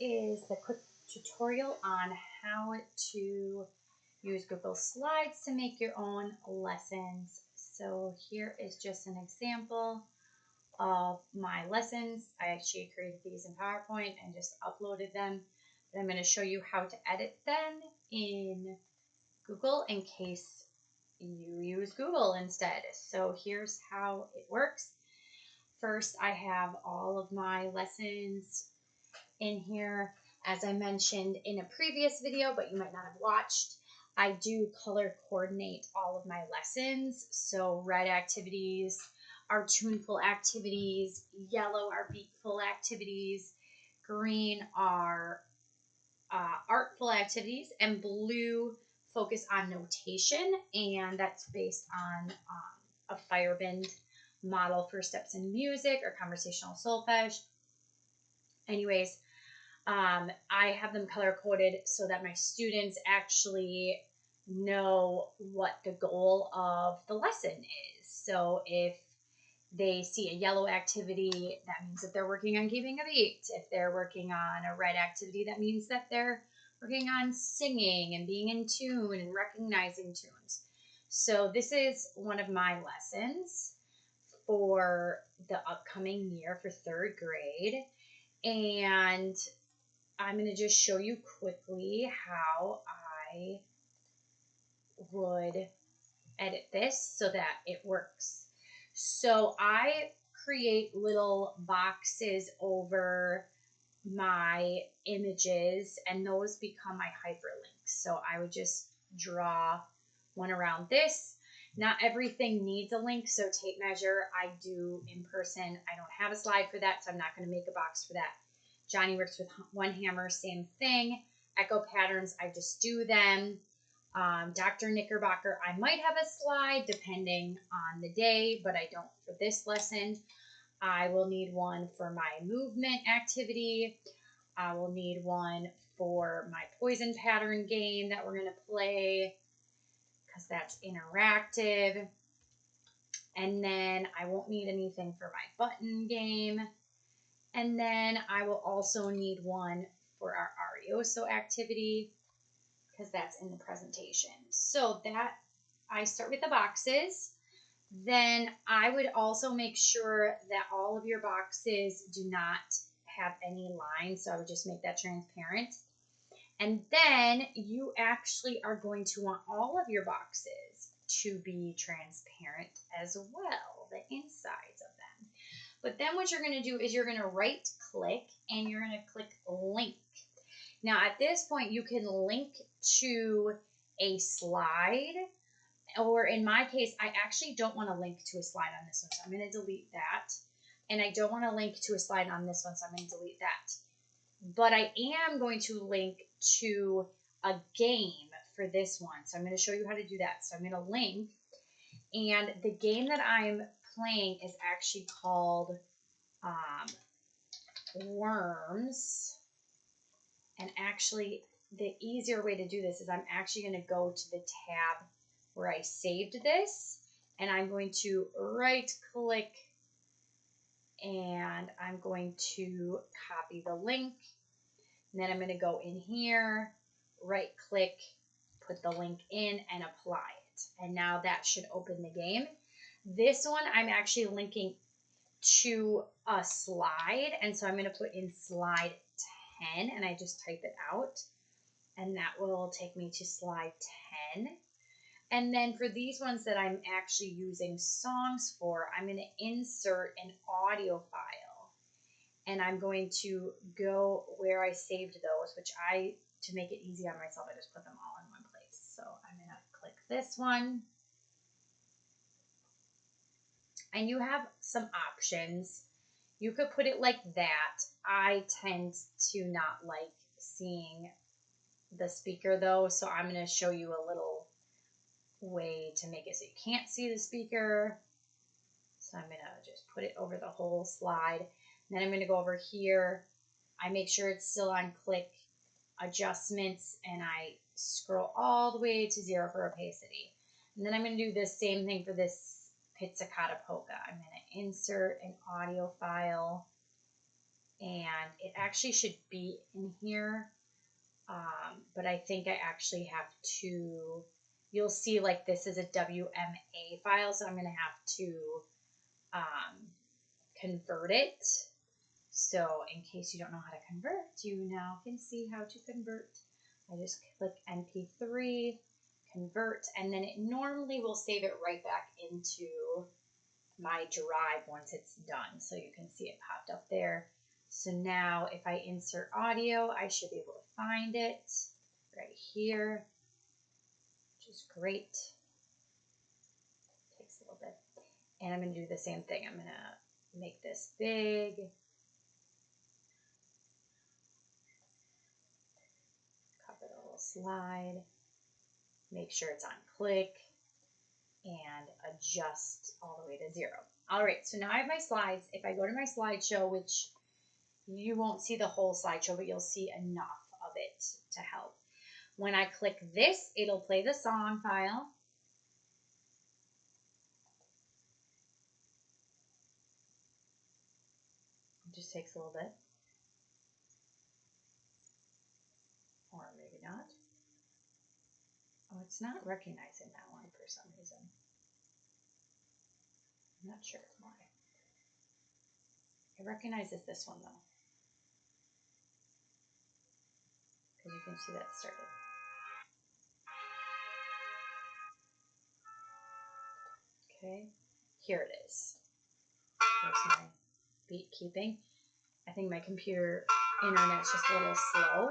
is the quick tutorial on how to use Google Slides to make your own lessons. So here is just an example of my lessons. I actually created these in PowerPoint and just uploaded them. But I'm going to show you how to edit them in Google in case you use Google instead. So here's how it works. First, I have all of my lessons in here. As I mentioned in a previous video, but you might not have watched, I do color coordinate all of my lessons. So red activities are tuneful activities, yellow are beatful activities, green are artful activities, and blue focus on notation, and that's based on a Firebend model for steps in music or conversational solfege. Anyways, I have them color coded so that my students actually know what the goal of the lesson is. So if they see a yellow activity, that means that they're working on keeping a beat. If they're working on a red activity, that means that they're working on singing and being in tune and recognizing tunes. So this is one of my lessons for the upcoming year for 3rd grade. And I'm going to just show you quickly how I would edit this so that it works. So I create little boxes over my images, and those become my hyperlinks. So I would just draw one around this. Not everything needs a link, so tape measure I do in person. I don't have a slide for that, so I'm not going to make a box for that. Johnny works with one hammer, same thing. Echo patterns, I just do them. Dr. Knickerbocker, I might have a slide depending on the day, but I don't for this lesson. I will need one for my movement activity. I will need one for my poison pattern game that we're going to play because that's interactive. And then I won't need anything for my button game. And then I will also need one for our Arioso activity because that's in the presentation. So that I start with the boxes. Then I would also make sure that all of your boxes do not have any lines. So I would just make that transparent. And then you actually are going to want all of your boxes to be transparent as well, the insides of them. But then what you're going to do is you're going to right click and you're going to click link. Now at this point you can link to a slide, or in my case I actually don't want to link to a slide on this one, so I'm going to delete that. And I don't want to link to a slide on this one, so I'm going to delete that. But I am going to link to a game for this one, so I'm going to show you how to do that. So I'm going to link, and the game that I'm playing is actually called Worms. And actually the easier way to do this is I'm actually going to go to the tab where I saved this, and I'm going to right click and I'm going to copy the link, and then I'm going to go in here, right click, put the link in and apply it. And now that should open the game. This one I'm actually linking to a slide, and so I'm going to put in slide 10 and I just type it out, and that will take me to slide 10. And then for these ones that I'm actually using songs for, I'm going to insert an audio file, and I'm going to go where I saved those, which to make it easy on myself, I just put them all in one place. So I'm going to click this one. And you have some options. You could put it like that. I tend to not like seeing the speaker though, so I'm going to show you a little way to make it so you can't see the speaker. So I'm going to just put it over the whole slide. And then I'm going to go over here. I make sure it's still on click adjustments, and I scroll all the way to 0 for opacity. And then I'm going to do the same thing for this pizzicato polka. I'm going to insert an audio file and it actually should be in here, but I think I actually have to, you'll see like this is a WMA file, so I'm going to have to convert it. So in case you don't know how to convert, you now can see how to convert. I just click MP3, convert, and then it normally will save it right back into my drive once it's done. So you can see it popped up there. So now if I insert audio, I should be able to find it right here, which is great. Takes a little bit. And I'm going to do the same thing. I'm going to make this big. Cover the little slide. Make sure it's on click and adjust all the way to 0. All right, so now I have my slides. If I go to my slideshow, which you won't see the whole slideshow, but you'll see enough of it to help. When I click this, it'll play the song file. It just takes a little bit. Or maybe not. Oh, it's not recognizing that one for some reason. I'm not sure why. It recognizes this one though. Because you can see that started. Okay, here it is. There's my beat keeping. I think my computer internet's just a little slow.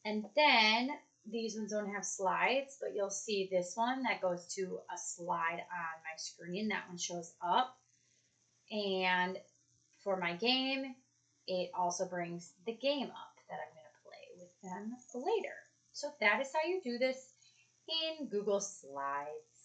And then these ones don't have slides, but you'll see this one that goes to a slide on my screen. That one shows up. And for my game, it also brings the game up that I'm going to play with them later. So that is how you do this in Google Slides.